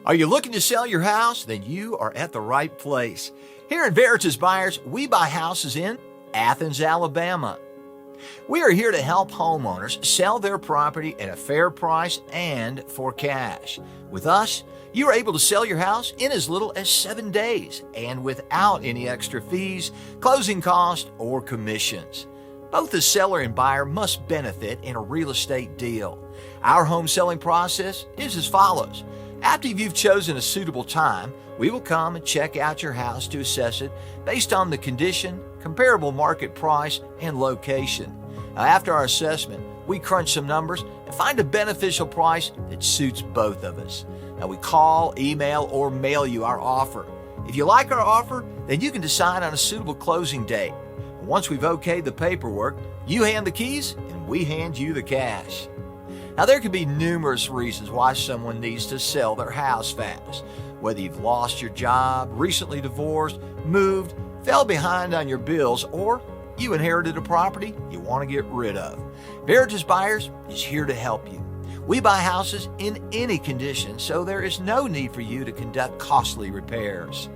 Are you looking to sell your house? Then you are at the right place. Here at Veritas Buyers, we buy houses in Athens, Alabama. We are here to help homeowners sell their property at a fair price and for cash. With us, you are able to sell your house in as little as 7 days and without any extra fees, closing costs, or commissions. Both the seller and buyer must benefit in a real estate deal. Our home selling process is as follows. After you've chosen a suitable time, we will come and check out your house to assess it based on the condition, comparable market price, and location. Now, after our assessment, we crunch some numbers and find a beneficial price that suits both of us. Now, we call, email, or mail you our offer. If you like our offer, then you can decide on a suitable closing date. Once we've okayed the paperwork, you hand the keys and we hand you the cash. Now, there could be numerous reasons why someone needs to sell their house fast. Whether you've lost your job, recently divorced, moved, fell behind on your bills, or you inherited a property you want to get rid of. Veritas Buyers is here to help you. We buy houses in any condition, so there is no need for you to conduct costly repairs.